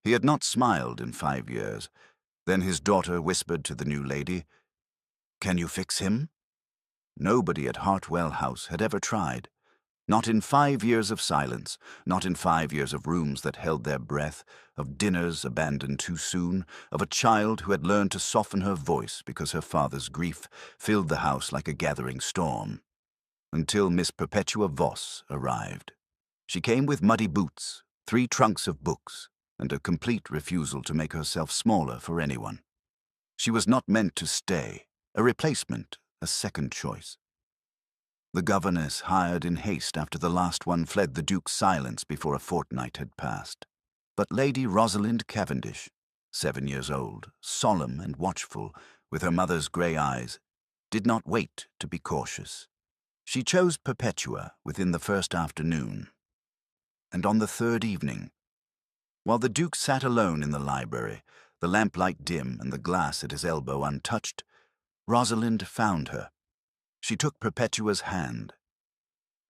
He had not smiled in 5 years. Then his daughter whispered to the new lady, "Can you fix him?" Nobody at Hartwell House had ever tried. Not in 5 years of silence, not in 5 years of rooms that held their breath, of dinners abandoned too soon, of a child who had learned to soften her voice because her father's grief filled the house like a gathering storm. Until Miss Perpetua Voss arrived. She came with muddy boots, 3 trunks of books, and a complete refusal to make herself smaller for anyone. She was not meant to stay, a replacement, a second choice. The governess hired in haste after the last one fled the Duke's silence before a fortnight had passed. But Lady Rosalind Cavendish, 7 years old, solemn and watchful, with her mother's grey eyes, did not wait to be cautious. She chose Perpetua within the first afternoon. And on the third evening, while the Duke sat alone in the library, the lamplight dim and the glass at his elbow untouched, Rosalind found her. She took Perpetua's hand,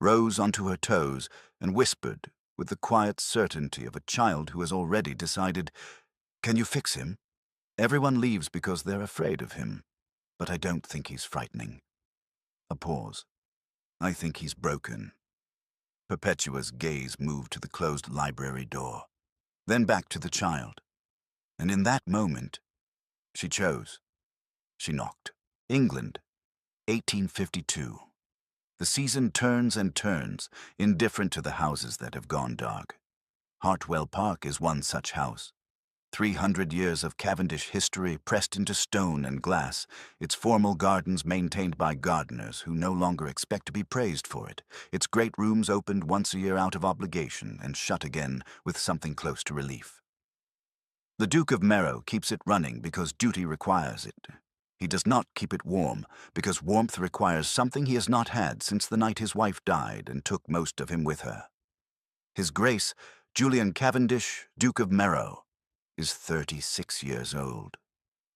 rose onto her toes, and whispered with the quiet certainty of a child who has already decided, "Can you fix him? Everyone leaves because they're afraid of him, but I don't think he's frightening." A pause. "I think he's broken." Perpetua's gaze moved to the closed library door, then back to the child. And in that moment, she chose. She knocked. England, 1852. The season turns and turns, indifferent to the houses that have gone dark. Hartwell Park is one such house. 300 years of Cavendish history pressed into stone and glass, its formal gardens maintained by gardeners who no longer expect to be praised for it, its great rooms opened once a year out of obligation and shut again with something close to relief. The Duke of Merrow keeps it running because duty requires it. He does not keep it warm, because warmth requires something he has not had since the night his wife died and took most of him with her. His Grace, Julian Cavendish, Duke of Merrow, is 36 years old.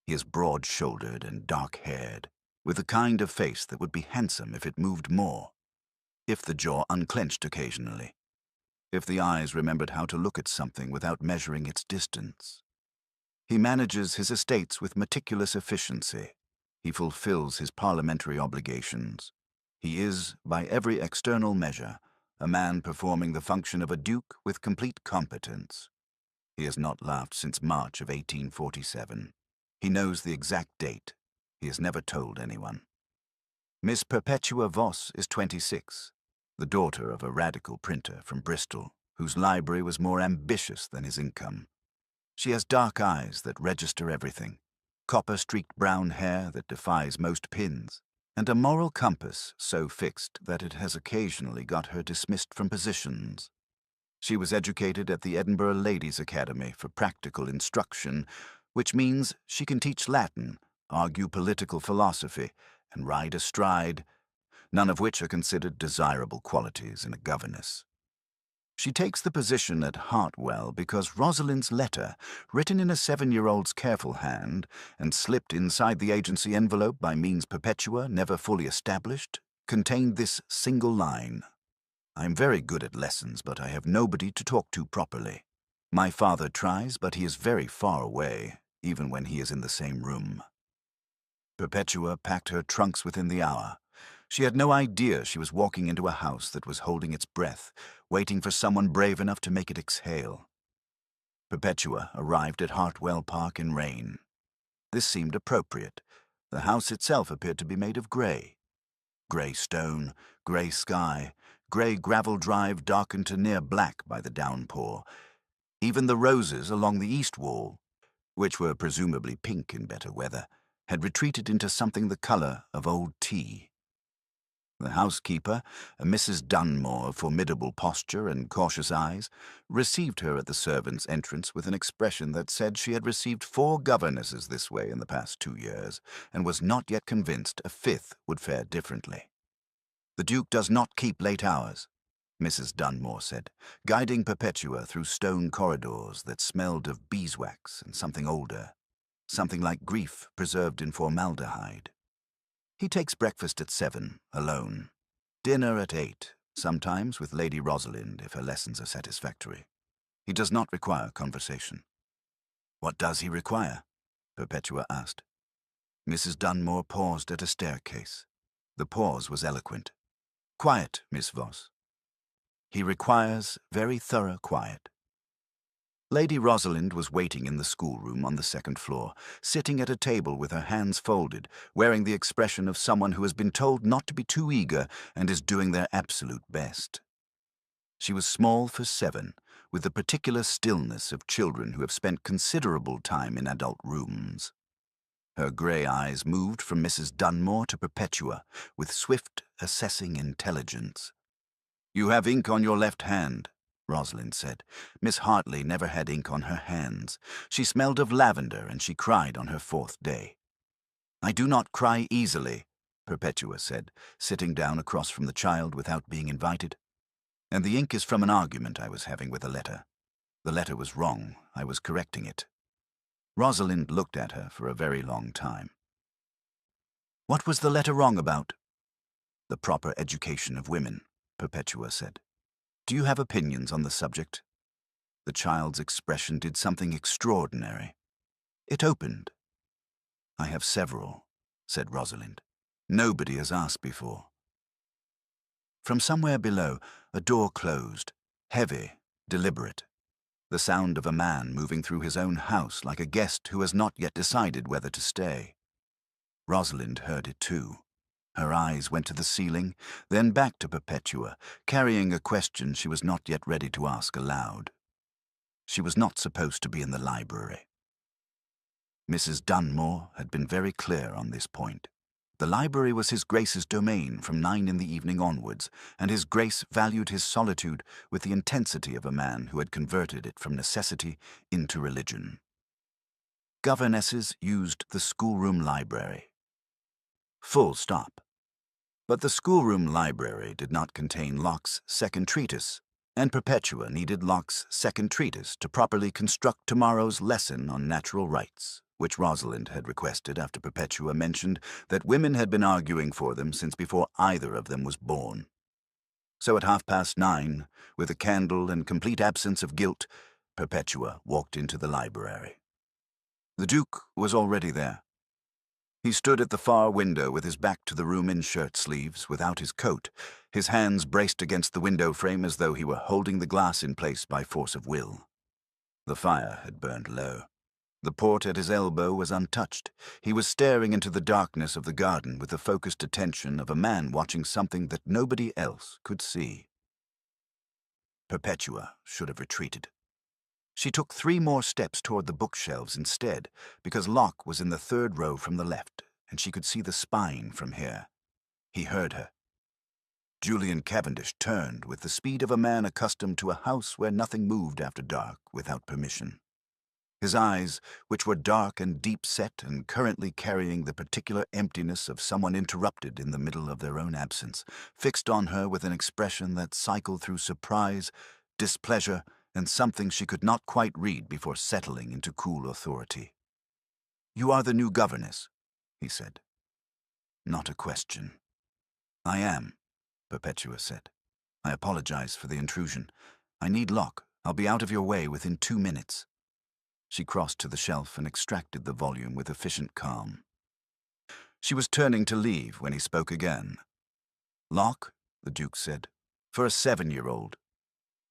He is broad-shouldered and dark-haired, with a kind of face that would be handsome if it moved more, if the jaw unclenched occasionally, if the eyes remembered how to look at something without measuring its distance. He manages his estates with meticulous efficiency. He fulfills his parliamentary obligations. He is, by every external measure, a man performing the function of a duke with complete competence. He has not laughed since March of 1847. He knows the exact date. He has never told anyone. Miss Perpetua Voss is 26, the daughter of a radical printer from Bristol, whose library was more ambitious than his income. She has dark eyes that register everything, copper-streaked brown hair that defies most pins, and a moral compass so fixed that it has occasionally got her dismissed from positions. She was educated at the Edinburgh Ladies' Academy for practical instruction, which means she can teach Latin, argue political philosophy, and ride astride, none of which are considered desirable qualities in a governess. She takes the position at Hartwell because Rosalind's letter, written in a 7-year-old's careful hand and slipped inside the agency envelope by means Perpetua never fully established, contained this single line: "I am very good at lessons, but I have nobody to talk to properly. My father tries, but he is very far away, even when he is in the same room." Perpetua packed her trunks within the hour. She had no idea she was walking into a house that was holding its breath, waiting for someone brave enough to make it exhale. Perpetua arrived at Hartwell Park in rain. This seemed appropriate. The house itself appeared to be made of grey. Grey stone, grey sky, grey gravel drive darkened to near black by the downpour. Even the roses along the east wall, which were presumably pink in better weather, had retreated into something the colour of old tea. The housekeeper, a Mrs. Dunmore of formidable posture and cautious eyes, received her at the servants' entrance with an expression that said she had received 4 governesses this way in the past 2 years, and was not yet convinced a 5th would fare differently. "The Duke does not keep late hours," Mrs. Dunmore said, guiding Perpetua through stone corridors that smelled of beeswax and something older, something like grief preserved in formaldehyde. "He takes breakfast at 7, alone. Dinner at 8, sometimes with Lady Rosalind if her lessons are satisfactory. He does not require conversation. What does he require? Perpetua asked. Mrs. Dunmore paused at a staircase. The pause was eloquent. Quiet, Miss Voss. He requires very thorough quiet. Lady Rosalind was waiting in the schoolroom on the second floor, sitting at a table with her hands folded, wearing the expression of someone who has been told not to be too eager and is doing their absolute best. She was small for 7, with the particular stillness of children who have spent considerable time in adult rooms. Her grey eyes moved from Mrs. Dunmore to Perpetua with swift, assessing intelligence. "You have ink on your left hand," Rosalind said. Miss Hartley never had ink on her hands. She smelled of lavender, and she cried on her 4th day. "I do not cry easily," Perpetua said, sitting down across from the child without being invited. "And the ink is from an argument I was having with a letter. The letter was wrong. I was correcting it." Rosalind looked at her for a very long time. "What was the letter wrong about?" "The proper education of women," Perpetua said. "Do you have opinions on the subject?" The child's expression did something extraordinary. It opened. "I have several," said Rosalind. "Nobody has asked before." From somewhere below, a door closed, heavy, deliberate. The sound of a man moving through his own house like a guest who has not yet decided whether to stay. Rosalind heard it too. Her eyes went to the ceiling, then back to Perpetua, carrying a question she was not yet ready to ask aloud. She was not supposed to be in the library. Mrs. Dunmore had been very clear on this point. The library was His Grace's domain from 9 in the evening onwards, and His Grace valued his solitude with the intensity of a man who had converted it from necessity into religion. Governesses used the schoolroom library. Full stop. But the schoolroom library did not contain Locke's second treatise, and Perpetua needed Locke's second treatise to properly construct tomorrow's lesson on natural rights, which Rosalind had requested after Perpetua mentioned that women had been arguing for them since before either of them was born. So at 9:30, with a candle and complete absence of guilt, Perpetua walked into the library. The Duke was already there. He stood at the far window with his back to the room in shirt sleeves, without his coat, his hands braced against the window frame as though he were holding the glass in place by force of will. The fire had burned low. The port at his elbow was untouched. He was staring into the darkness of the garden with the focused attention of a man watching something that nobody else could see. Perpetua should have retreated. She took 3 more steps toward the bookshelves instead, because Locke was in the 3rd row from the left, and she could see the spine from here. He heard her. Julian Cavendish turned with the speed of a man accustomed to a house where nothing moved after dark without permission. His eyes, which were dark and deep-set and currently carrying the particular emptiness of someone interrupted in the middle of their own absence, fixed on her with an expression that cycled through surprise, displeasure, and something she could not quite read before settling into cool authority. "You are the new governess," he said. Not a question. "I am," Perpetua said. "I apologize for the intrusion. I need Locke. I'll be out of your way within 2 minutes." She crossed to the shelf and extracted the volume with efficient calm. She was turning to leave when he spoke again. "Locke," the Duke said, "for a 7-year-old.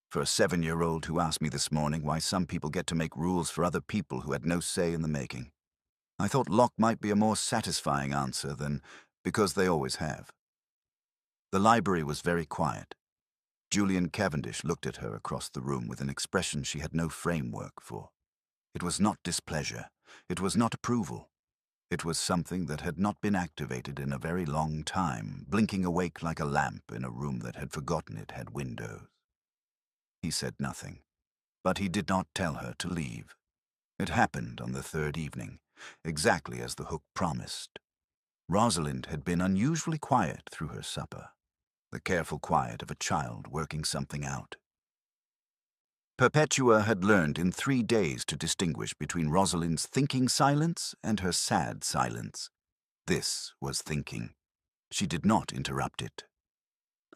For a 7-year-old who asked me this morning why some people get to make rules for other people who had no say in the making. I thought Locke might be a more satisfying answer than because they always have." The library was very quiet. Julian Cavendish looked at her across the room with an expression she had no framework for. It was not displeasure. It was not approval. It was something that had not been activated in a very long time, blinking awake like a lamp in a room that had forgotten it had windows. He said nothing, but he did not tell her to leave. It happened on the 3rd evening, exactly as the Hook promised. Rosalind had been unusually quiet through her supper, the careful quiet of a child working something out. Perpetua had learned in 3 days to distinguish between Rosalind's thinking silence and her sad silence. This was thinking. She did not interrupt it.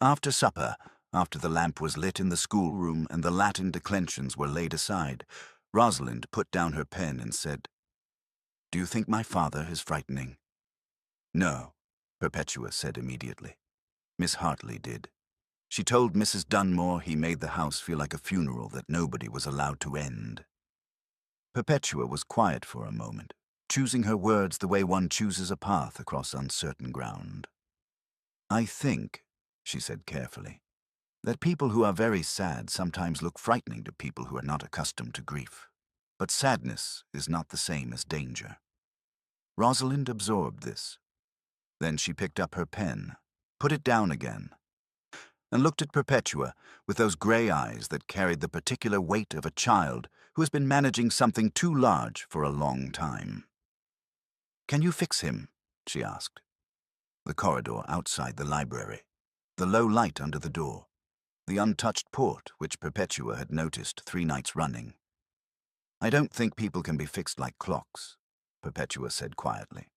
After supper, after the lamp was lit in the schoolroom and the Latin declensions were laid aside, Rosalind put down her pen and said, "Do you think my father is frightening?" "No," Perpetua said immediately. Miss Hartley did. She told Mrs. Dunmore he made the house feel like a funeral that nobody was allowed to end. Perpetua was quiet for a moment, choosing her words the way one chooses a path across uncertain ground. "I think," she said carefully, "that people who are very sad sometimes look frightening to people who are not accustomed to grief. But sadness is not the same as danger." Rosalind absorbed this. Then she picked up her pen, put it down again, and looked at Perpetua with those gray eyes that carried the particular weight of a child who has been managing something too large for a long time. "Can you fix him?" she asked. The corridor outside the library, the low light under the door, the untouched port which Perpetua had noticed 3 nights running. "I don't think people can be fixed like clocks," Perpetua said quietly.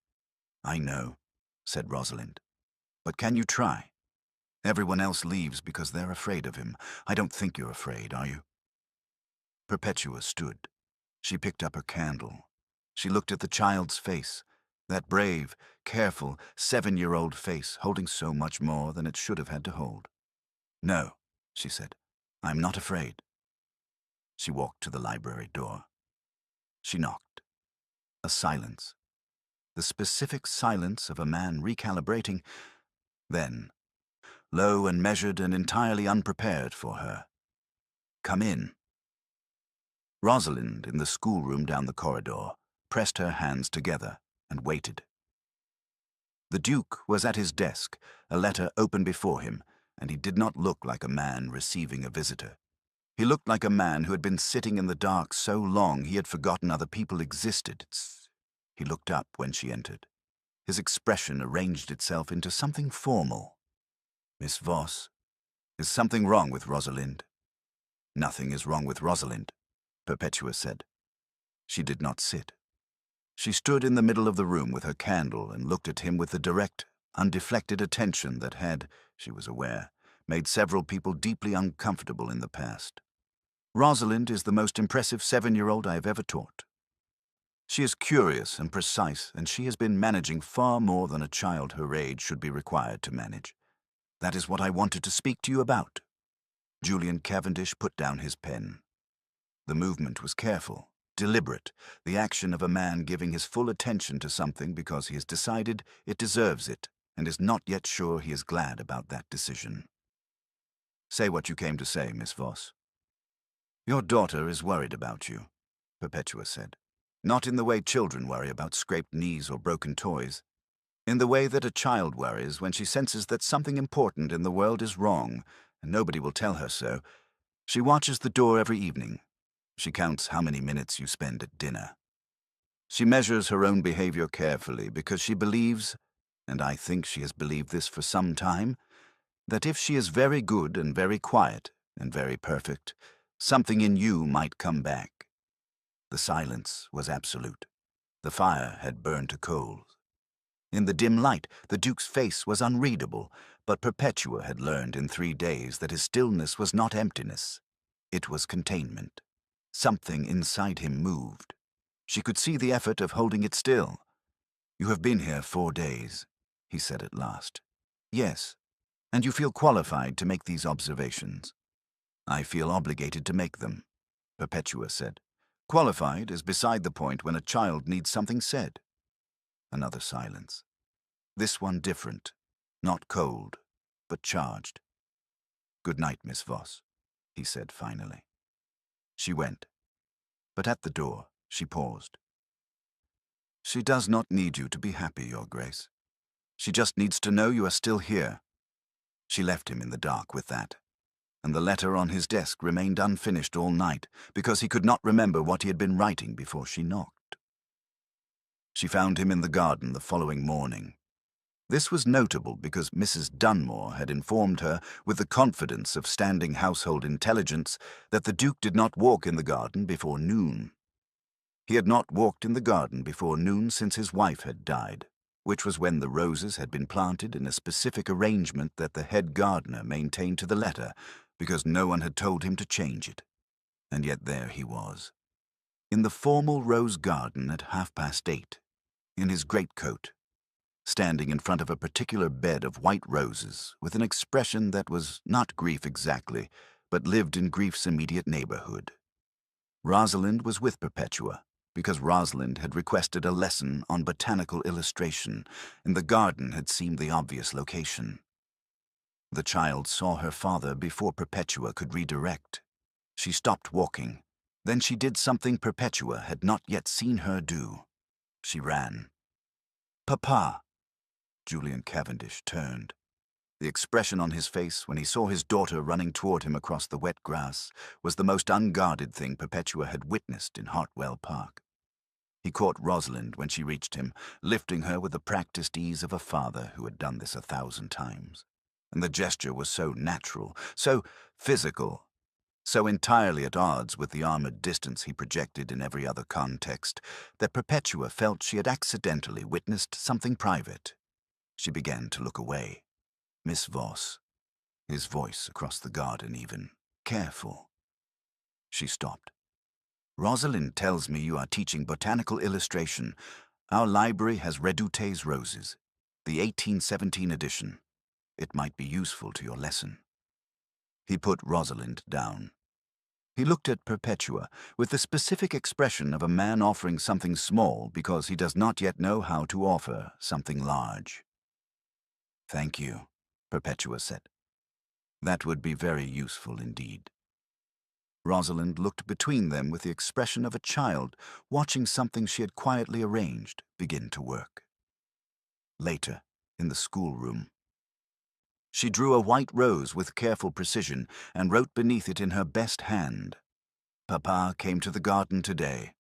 "I know," said Rosalind. "But can you try? Everyone else leaves because they're afraid of him. I don't think you're afraid, are you?" Perpetua stood. She picked up her candle. She looked at the child's face, that brave, careful, 7-year-old face holding so much more than it should have had to hold. "No," she said, "I'm not afraid." She walked to the library door. She knocked. A silence. The specific silence of a man recalibrating. Then, low and measured and entirely unprepared for her, "Come in." Rosalind, in the schoolroom down the corridor, pressed her hands together and waited. The Duke was at his desk, a letter open before him, and he did not look like a man receiving a visitor. He looked like a man who had been sitting in the dark so long he had forgotten other people existed. He looked up when she entered. His expression arranged itself into something formal. "Miss Voss, is something wrong with Rosalind?" "Nothing is wrong with Rosalind," Perpetua said. She did not sit. She stood in the middle of the room with her candle and looked at him with the direct, undeflected attention that had, she was aware, made several people deeply uncomfortable in the past. "Rosalind is the most impressive 7-year-old I have ever taught. She is curious and precise, and she has been managing far more than a child her age should be required to manage. That is what I wanted to speak to you about." Julian Cavendish put down his pen. The movement was careful, deliberate, the action of a man giving his full attention to something because he has decided it deserves it and is not yet sure he is glad about that decision. "Say what you came to say, Miss Voss." "Your daughter is worried about you," Perpetua said. "Not in the way children worry about scraped knees or broken toys. In the way that a child worries when she senses that something important in the world is wrong, and nobody will tell her so. She watches the door every evening. She counts how many minutes you spend at dinner. She measures her own behavior carefully because she believes, and I think she has believed this for some time, that if she is very good and very quiet and very perfect, something in you might come back." The silence was absolute. The fire had burned to coals. In the dim light, the Duke's face was unreadable, but Perpetua had learned in 3 days that his stillness was not emptiness. It was containment. Something inside him moved. She could see the effort of holding it still. "You have been here 4 days," he said at last. "Yes, and you feel qualified to make these observations." "I feel obligated to make them," Perpetua said. "Qualified is beside the point when a child needs something said." Another silence. This one different, not cold, but charged. "Good night, Miss Voss," he said finally. She went, but at the door she paused. "She does not need you to be happy, Your Grace. She just needs to know you are still here." She left him in the dark with that, and the letter on his desk remained unfinished all night because he could not remember what he had been writing before she knocked. She found him in the garden the following morning. This was notable because Mrs. Dunmore had informed her, with the confidence of standing household intelligence, that the Duke did not walk in the garden before noon. He had not walked in the garden before noon since his wife had died, which was when the roses had been planted in a specific arrangement that the head gardener maintained to the letter, because no one had told him to change it. And yet there he was. in the formal rose garden at 8:30, in his greatcoat, standing in front of a particular bed of white roses with an expression that was not grief exactly, but lived in grief's immediate neighborhood. Rosalind was with Perpetua, because Rosalind had requested a lesson on botanical illustration, and the garden had seemed the obvious location. The child saw her father before Perpetua could redirect. She stopped walking. Then she did something Perpetua had not yet seen her do. She ran. "Papa!" Julian Cavendish turned. The expression on his face when he saw his daughter running toward him across the wet grass was the most unguarded thing Perpetua had witnessed in Hartwell Park. He caught Rosalind when she reached him, lifting her with the practiced ease of a father who had done this 1,000 times. And the gesture was so natural, so physical, so entirely at odds with the armored distance he projected in every other context, that Perpetua felt she had accidentally witnessed something private. She began to look away. Miss Voss. His voice across the garden even. Careful. She stopped. "Rosalind tells me you are teaching botanical illustration. Our library has Redouté's roses, the 1817 edition. It might be useful to your lesson." He put Rosalind down. He looked at Perpetua with the specific expression of a man offering something small because he does not yet know how to offer something large. "Thank you," Perpetua said. "That would be very useful indeed." Rosalind looked between them with the expression of a child watching something she had quietly arranged begin to work. Later, in the schoolroom, she drew a white rose with careful precision and wrote beneath it in her best hand, "Papa came to the garden today."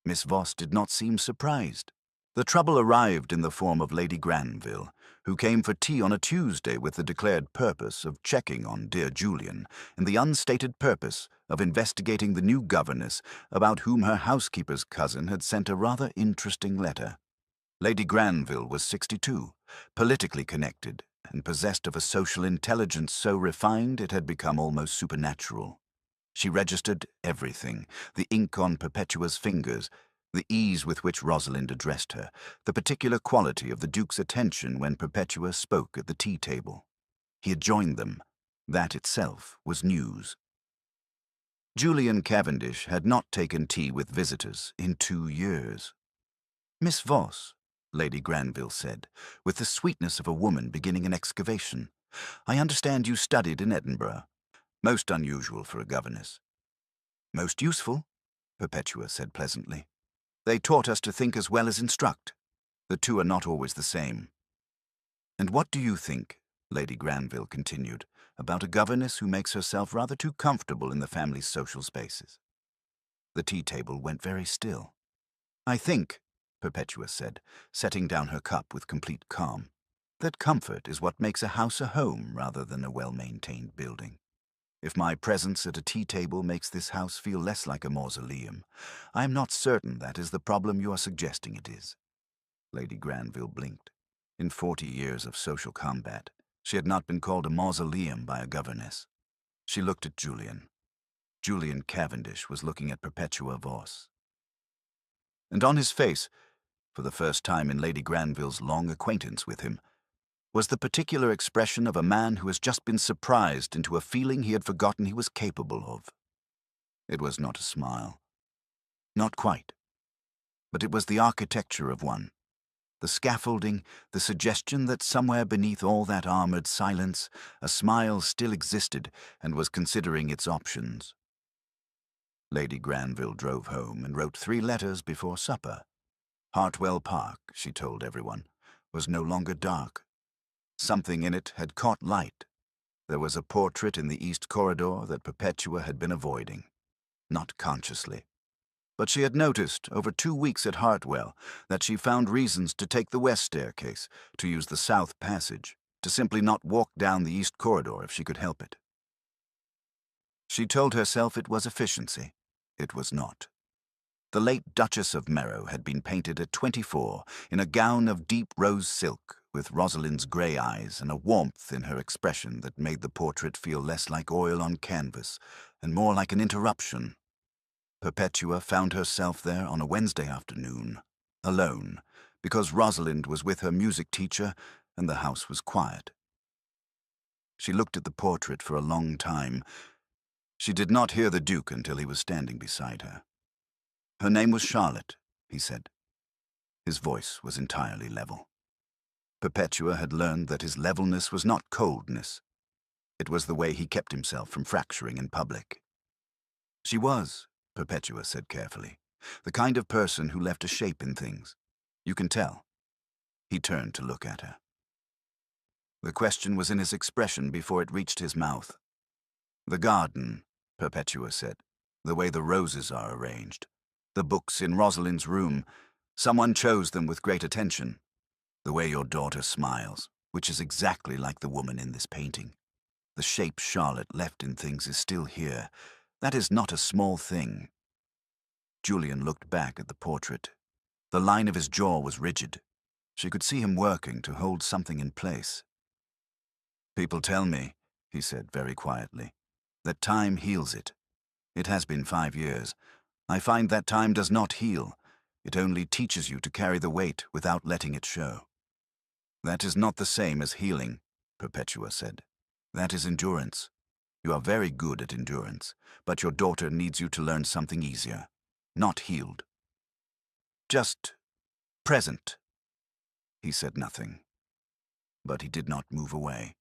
Miss Voss did not seem surprised. The trouble arrived in the form of Lady Granville, who came for tea on a Tuesday with the declared purpose of checking on dear Julian, and the unstated purpose of investigating the new governess about whom her housekeeper's cousin had sent a rather interesting letter. Lady Granville was 62, politically connected, and possessed of a social intelligence so refined it had become almost supernatural. She registered everything, the ink on Perpetua's fingers, the ease with which Rosalind addressed her, the particular quality of the Duke's attention when Perpetua spoke at the tea-table. He had joined them. That itself was news. Julian Cavendish had not taken tea with visitors in 2 years. "Miss Voss," Lady Granville said, with the sweetness of a woman beginning an excavation, "I understand you studied in Edinburgh. Most unusual for a governess." "Most useful," Perpetua said pleasantly. "They taught us to think as well as instruct. The two are not always the same." "And what do you think," Lady Granville continued, "about a governess who makes herself rather too comfortable in the family's social spaces?" The tea-table went very still. "I think," Perpetua said, setting down her cup with complete calm, "that comfort is what makes a house a home rather than a well-maintained building. If my presence at a tea-table makes this house feel less like a mausoleum, I am not certain that is the problem you are suggesting it is." Lady Granville blinked. In 40 years of social combat, she had not been called a mausoleum by a governess. She looked at Julian. Julian Cavendish was looking at Perpetua Voss. And on his face, for the first time in Lady Granville's long acquaintance with him, was the particular expression of a man who has just been surprised into a feeling he had forgotten he was capable of. It was not a smile. Not quite. But it was the architecture of one. The scaffolding, the suggestion that somewhere beneath all that armored silence, a smile still existed and was considering its options. Lady Granville drove home and wrote 3 letters before supper. Hartwell Park, she told everyone, was no longer dark. Something in it had caught light. There was a portrait in the east corridor that Perpetua had been avoiding. Not consciously. But she had noticed, over 2 weeks at Hartwell, that she found reasons to take the west staircase, to use the south passage, to simply not walk down the east corridor if she could help it. She told herself it was efficiency. It was not. The late Duchess of Merrow had been painted at 24 in a gown of deep rose silk, with Rosalind's grey eyes and a warmth in her expression that made the portrait feel less like oil on canvas and more like an interruption. Perpetua found herself there on a Wednesday afternoon, alone, because Rosalind was with her music teacher and the house was quiet. She looked at the portrait for a long time. She did not hear the Duke until he was standing beside her. Her name was Charlotte, he said. His voice was entirely level. Perpetua had learned that his levelness was not coldness. It was the way he kept himself from fracturing in public. She was, Perpetua said carefully, the kind of person who left a shape in things. You can tell. He turned to look at her. The question was in his expression before it reached his mouth. The garden, Perpetua said, the way the roses are arranged. The books in Rosalind's room. Someone chose them with great attention. The way your daughter smiles, which is exactly like the woman in this painting. The shape Charlotte left in things is still here. That is not a small thing. Julian looked back at the portrait. The line of his jaw was rigid. She could see him working to hold something in place. People tell me, he said very quietly, that time heals it. It has been 5 years. I find that time does not heal. It only teaches you to carry the weight without letting it show. That is not the same as healing, Perpetua said. That is endurance. You are very good at endurance, but your daughter needs you to learn something easier. Not healed. Just present. He said nothing, but he did not move away.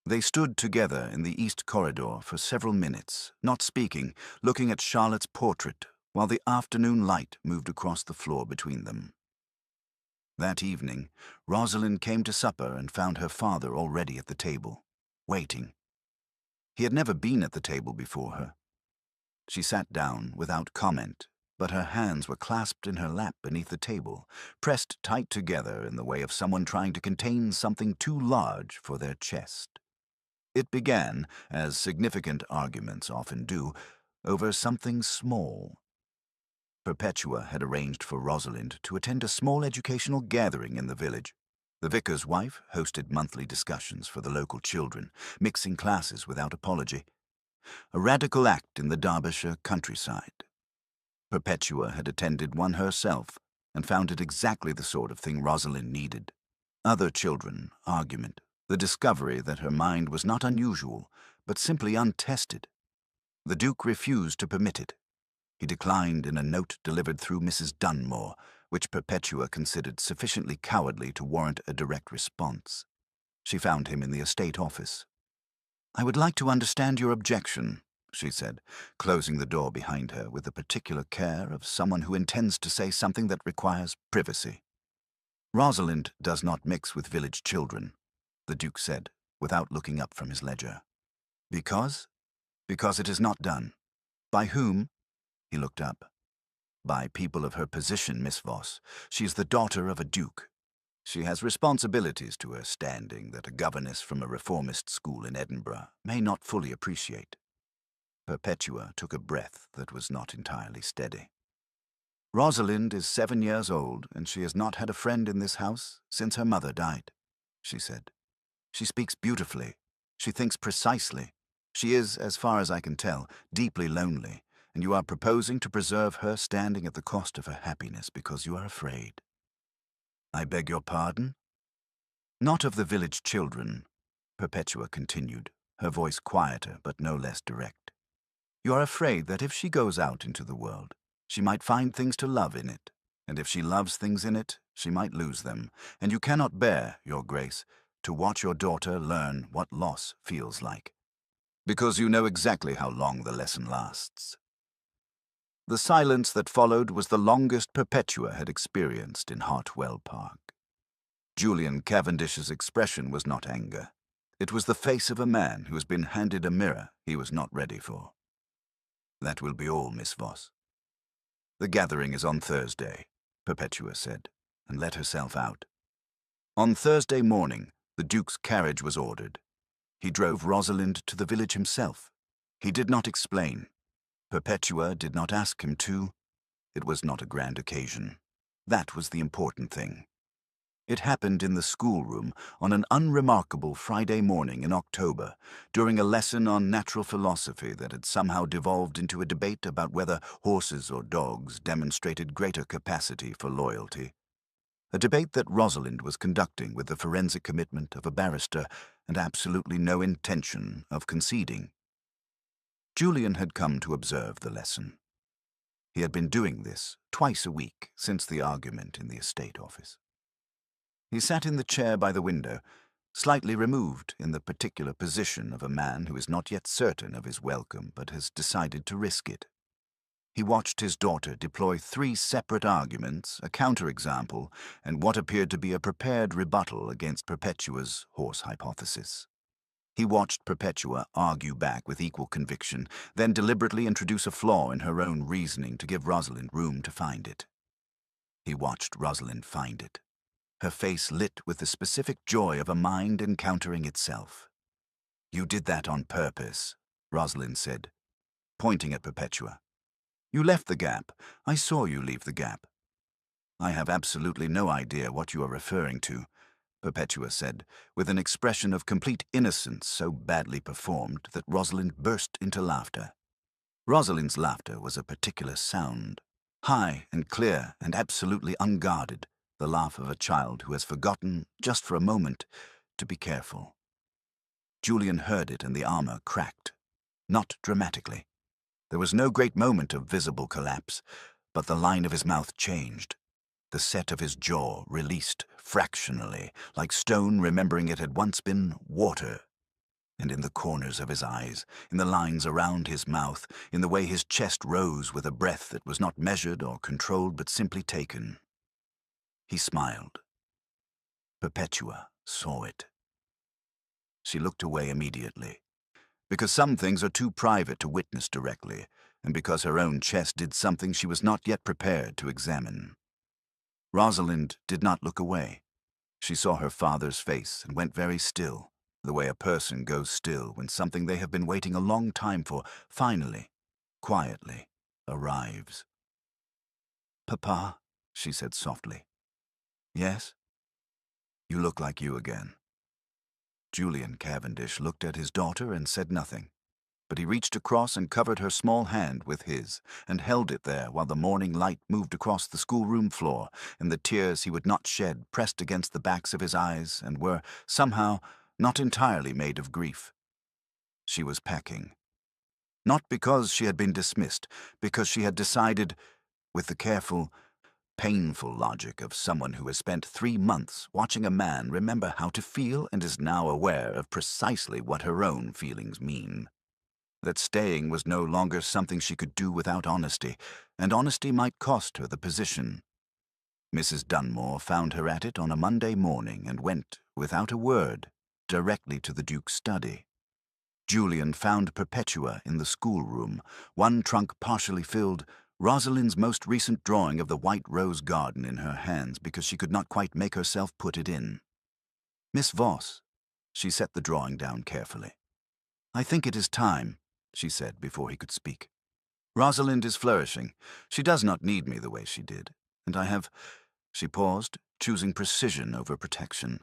They stood together in the east corridor for several minutes, not speaking, looking at Charlotte's portrait, while the afternoon light moved across the floor between them. That evening, Rosalind came to supper and found her father already at the table, waiting. He had never been at the table before her. She sat down without comment, but her hands were clasped in her lap beneath the table, pressed tight together in the way of someone trying to contain something too large for their chest. It began, as significant arguments often do, over something small. Perpetua had arranged for Rosalind to attend a small educational gathering in the village. The vicar's wife hosted monthly discussions for the local children, mixing classes without apology. A radical act in the Derbyshire countryside. Perpetua had attended one herself and found it exactly the sort of thing Rosalind needed. Other children, argument, the discovery that her mind was not unusual, but simply untested. The Duke refused to permit it. He declined in a note delivered through Mrs. Dunmore, which Perpetua considered sufficiently cowardly to warrant a direct response. She found him in the estate office. "I would like to understand your objection," she said, closing the door behind her with the particular care of someone who intends to say something that requires privacy. "Rosalind does not mix with village children," the Duke said, without looking up from his ledger. "Because? Because it is not done. By whom?" He looked up. "By people of her position, Miss Voss. She is the daughter of a duke. She has responsibilities to her standing that a governess from a reformist school in Edinburgh may not fully appreciate." Perpetua took a breath that was not entirely steady. "Rosalind is 7 years old, and she has not had a friend in this house since her mother died," she said. "She speaks beautifully. She thinks precisely. She is, as far as I can tell, deeply lonely, and you are proposing to preserve her standing at the cost of her happiness because you are afraid." "I beg your pardon?" "Not of the village children," Perpetua continued, her voice quieter but no less direct. "You are afraid that if she goes out into the world, she might find things to love in it, and if she loves things in it, she might lose them, and you cannot bear, Your Grace, to watch your daughter learn what loss feels like, because you know exactly how long the lesson lasts." The silence that followed was the longest Perpetua had experienced in Hartwell Park. Julian Cavendish's expression was not anger. It was the face of a man who has been handed a mirror he was not ready for. "That will be all, Miss Voss." "The gathering is on Thursday," Perpetua said, and let herself out. On Thursday morning, the Duke's carriage was ordered. He drove Rosalind to the village himself. He did not explain. Perpetua did not ask him to. It was not a grand occasion. That was the important thing. It happened in the schoolroom on an unremarkable Friday morning in October, during a lesson on natural philosophy that had somehow devolved into a debate about whether horses or dogs demonstrated greater capacity for loyalty. A debate that Rosalind was conducting with the forensic commitment of a barrister and absolutely no intention of conceding. Julian had come to observe the lesson. He had been doing this twice a week since the argument in the estate office. He sat in the chair by the window, slightly removed in the particular position of a man who is not yet certain of his welcome but has decided to risk it. He watched his daughter deploy 3 separate arguments, a counterexample, and what appeared to be a prepared rebuttal against Perpetua's horse hypothesis. He watched Perpetua argue back with equal conviction, then deliberately introduce a flaw in her own reasoning to give Rosalind room to find it. He watched Rosalind find it, her face lit with the specific joy of a mind encountering itself. "You did that on purpose," Rosalind said, pointing at Perpetua. "You left the gap. I saw you leave the gap." "I have absolutely no idea what you are referring to," Perpetua said, with an expression of complete innocence so badly performed that Rosalind burst into laughter. Rosalind's laughter was a particular sound, high and clear and absolutely unguarded, the laugh of a child who has forgotten, just for a moment, to be careful. Julian heard it and the armor cracked, not dramatically. There was no great moment of visible collapse, but the line of his mouth changed. The set of his jaw released fractionally, like stone remembering it had once been water. And in the corners of his eyes, in the lines around his mouth, in the way his chest rose with a breath that was not measured or controlled but simply taken. He smiled. Perpetua saw it. She looked away immediately, because some things are too private to witness directly, and because her own chest did something she was not yet prepared to examine. Rosalind did not look away. She saw her father's face and went very still, the way a person goes still when something they have been waiting a long time for finally, quietly, arrives. "Papa," she said softly. "Yes?" "You look like you again." Julian Cavendish looked at his daughter and said nothing, but he reached across and covered her small hand with his, and held it there while the morning light moved across the schoolroom floor, and the tears he would not shed pressed against the backs of his eyes and were, somehow, not entirely made of grief. She was packing. Not because she had been dismissed, because she had decided, with the careful, painful logic of someone who has spent 3 months watching a man remember how to feel and is now aware of precisely what her own feelings mean. That staying was no longer something she could do without honesty, and honesty might cost her the position. Mrs. Dunmore found her at it on a Monday morning and went, without a word, directly to the Duke's study. Julian found Perpetua in the schoolroom, one trunk partially filled, Rosalind's most recent drawing of the white rose garden in her hands because she could not quite make herself put it in. "Miss Voss," she set the drawing down carefully. "I think it is time," she said before he could speak. "Rosalind is flourishing. She does not need me the way she did, and I have—" She paused, choosing precision over protection.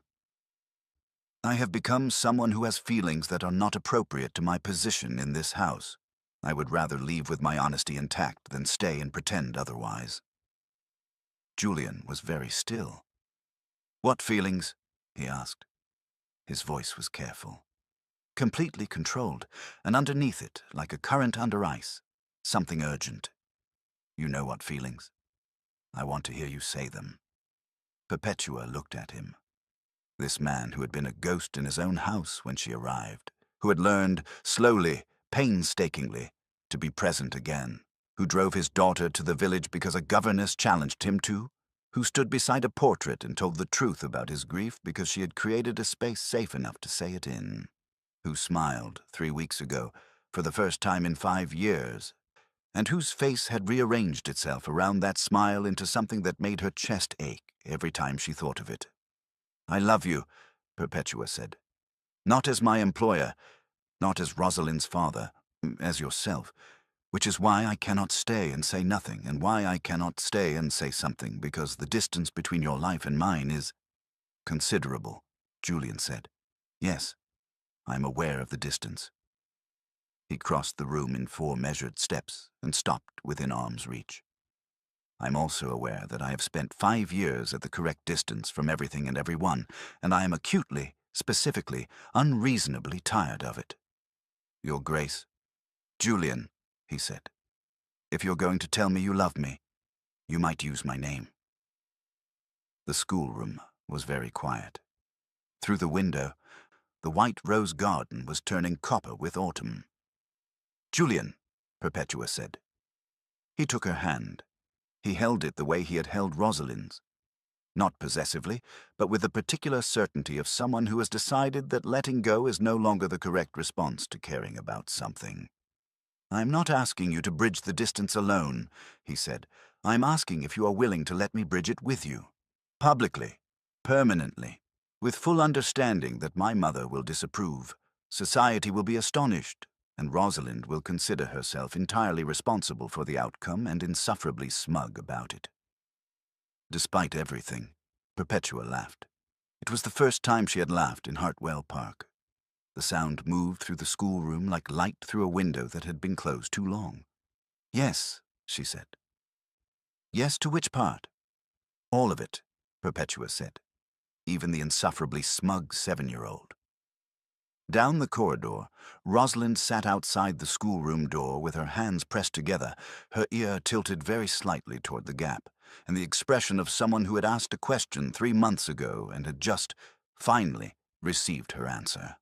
"I have become someone who has feelings that are not appropriate to my position in this house. I would rather leave with my honesty intact than stay and pretend otherwise." Julian was very still. "What feelings?" he asked. His voice was careful, completely controlled, and underneath it, like a current under ice, something urgent. "You know what feelings? I want to hear you say them." Perpetua looked at him. This man who had been a ghost in his own house when she arrived, who had learned, slowly, painstakingly, to be present again, who drove his daughter to the village because a governess challenged him to, who stood beside a portrait and told the truth about his grief because she had created a space safe enough to say it in, who smiled 3 weeks ago, for the first time in 5 years, and whose face had rearranged itself around that smile into something that made her chest ache every time she thought of it. "I love you," Perpetua said. "Not as my employer, not as Rosalind's father, as yourself, which is why I cannot stay and say nothing, and why I cannot stay and say something, because the distance between your life and mine is—" Considerable, Julian said. Yes, I am aware of the distance. He crossed the room in 4 measured steps and stopped within arm's reach. I'm also aware that I have spent 5 years at the correct distance from everything and everyone, and I am acutely, specifically, unreasonably tired of it. Your Grace. Julian, he said, if you're going to tell me you love me, you might use my name. The schoolroom was very quiet. Through the window, the white rose garden was turning copper with autumn. Julian, Perpetua said. He took her hand. He held it the way he had held Rosalind's. Not possessively, but with the particular certainty of someone who has decided that letting go is no longer the correct response to caring about something. I'm not asking you to bridge the distance alone, he said. I'm asking if you are willing to let me bridge it with you. Publicly, permanently, with full understanding that my mother will disapprove, society will be astonished, and Rosalind will consider herself entirely responsible for the outcome and insufferably smug about it. Despite everything, Perpetua laughed. It was the first time she had laughed in Hartwell Park. The sound moved through the schoolroom like light through a window that had been closed too long. Yes, she said. Yes, to which part? All of it, Perpetua said. Even the insufferably smug 7-year-old. Down the corridor, Rosalind sat outside the schoolroom door with her hands pressed together, her ear tilted very slightly toward the gap, and the expression of someone who had asked a question 3 months ago and had just, finally, received her answer.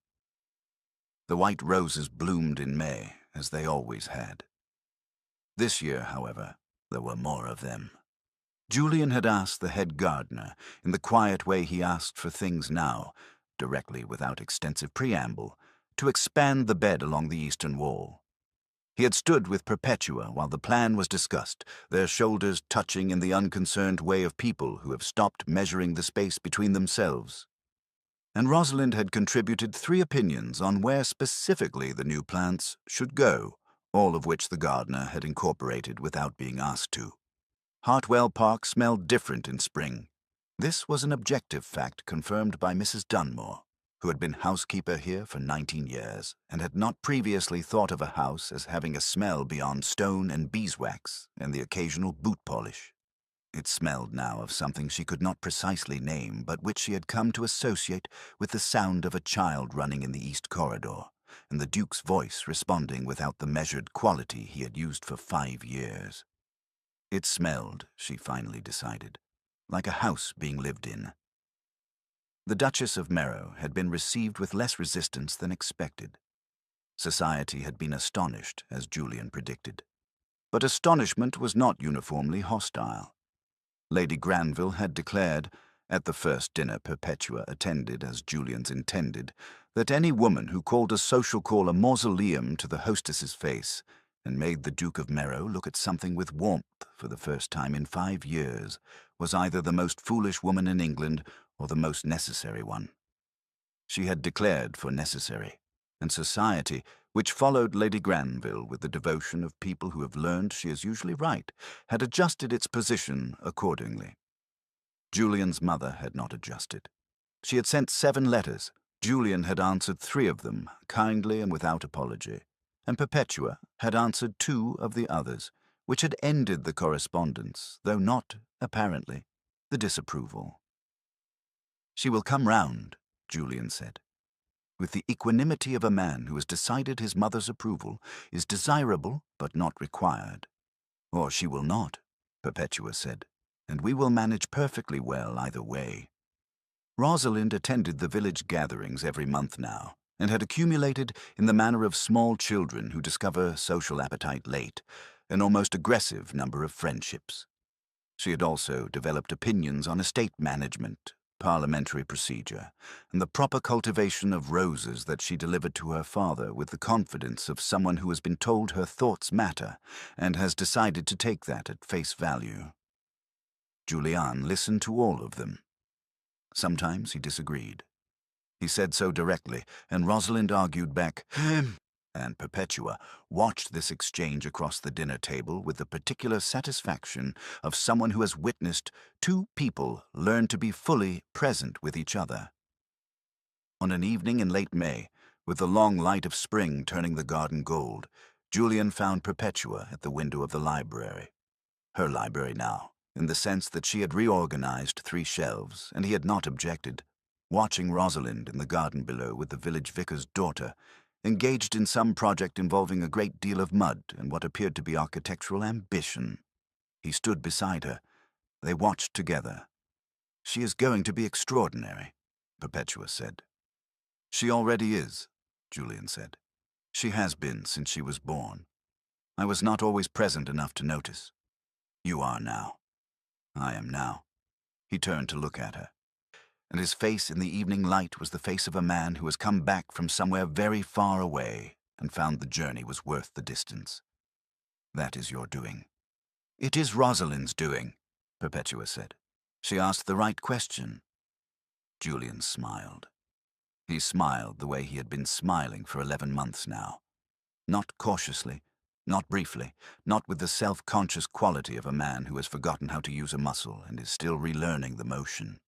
The white roses bloomed in May, as they always had. This year, however, there were more of them. Julian had asked the head gardener, in the quiet way he asked for things now, directly without extensive preamble, to expand the bed along the eastern wall. He had stood with Perpetua while the plan was discussed, their shoulders touching in the unconcerned way of people who have stopped measuring the space between themselves. And Rosalind had contributed 3 opinions on where specifically the new plants should go, all of which the gardener had incorporated without being asked to. Hartwell Park smelled different in spring. This was an objective fact confirmed by Mrs. Dunmore, who had been housekeeper here for 19 years and had not previously thought of a house as having a smell beyond stone and beeswax and the occasional boot polish. It smelled now of something she could not precisely name, but which she had come to associate with the sound of a child running in the east corridor, and the Duke's voice responding without the measured quality he had used for 5 years. It smelled, she finally decided, like a house being lived in. The Duchess of Merrow had been received with less resistance than expected. Society had been astonished, as Julian predicted. But astonishment was not uniformly hostile. Lady Granville had declared, at the first dinner Perpetua attended as Julian's intended, that any woman who called a social call a mausoleum to the hostess's face and made the Duke of Merrow look at something with warmth for the first time in 5 years was either the most foolish woman in England or the most necessary one. She had declared for necessary, and society, which followed Lady Granville with the devotion of people who have learned she is usually right, had adjusted its position accordingly. Julian's mother had not adjusted. She had sent 7 letters. Julian had answered 3 of them, kindly and without apology, and Perpetua had answered 2 of the others, which had ended the correspondence, though not, apparently, the disapproval. She will come round, Julian said, with the equanimity of a man who has decided his mother's approval is desirable but not required. Or she will not, Perpetua said, and we will manage perfectly well either way. Rosalind attended the village gatherings every month now, and had accumulated, in the manner of small children who discover social appetite late, an almost aggressive number of friendships. She had also developed opinions on estate management, parliamentary procedure, and the proper cultivation of roses that she delivered to her father with the confidence of someone who has been told her thoughts matter and has decided to take that at face value. Julian listened to all of them. Sometimes he disagreed. He said so directly, and Rosalind argued back, and Perpetua watched this exchange across the dinner table with the particular satisfaction of someone who has witnessed two people learn to be fully present with each other. On an evening in late May, with the long light of spring turning the garden gold, Julian found Perpetua at the window of the library. Her library now, in the sense that she had reorganized 3 shelves, and he had not objected, watching Rosalind in the garden below with the village vicar's daughter, engaged in some project involving a great deal of mud and what appeared to be architectural ambition. He stood beside her. They watched together. "She is going to be extraordinary," Perpetua said. "She already is," Julian said. "She has been since she was born. I was not always present enough to notice. You are now. I am now." He turned to look at her, and his face in the evening light was the face of a man who has come back from somewhere very far away and found the journey was worth the distance. "That is your doing." "It is Rosalind's doing," Perpetua said. "She asked the right question." Julian smiled. He smiled the way he had been smiling for 11 months now. Not cautiously, not briefly, not with the self-conscious quality of a man who has forgotten how to use a muscle and is still relearning the motion.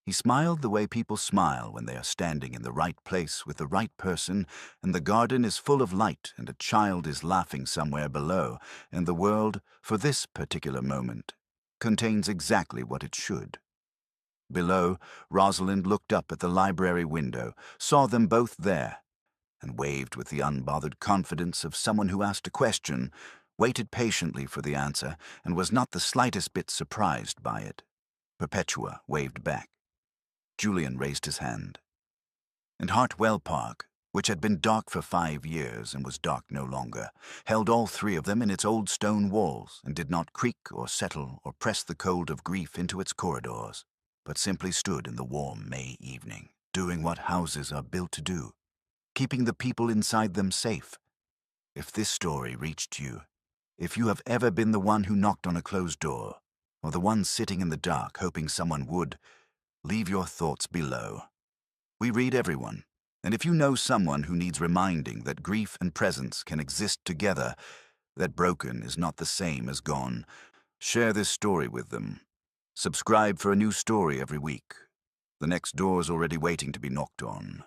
He smiled the way people smile when they are standing in the right place with the right person, and the garden is full of light and a child is laughing somewhere below, and the world, for this particular moment, contains exactly what it should. Below, Rosalind looked up at the library window, saw them both there, and waved with the unbothered confidence of someone who asked a question, waited patiently for the answer, and was not the slightest bit surprised by it. Perpetua waved back. Julian raised his hand. And Hartwell Park, which had been dark for 5 years and was dark no longer, held all 3 of them in its old stone walls and did not creak or settle or press the cold of grief into its corridors, but simply stood in the warm May evening, doing what houses are built to do, keeping the people inside them safe. If this story reached you, if you have ever been the one who knocked on a closed door, or the one sitting in the dark hoping someone would, leave your thoughts below. We read everyone, and if you know someone who needs reminding that grief and presence can exist together, that broken is not the same as gone, share this story with them. Subscribe for a new story every week. The next door's already waiting to be knocked on.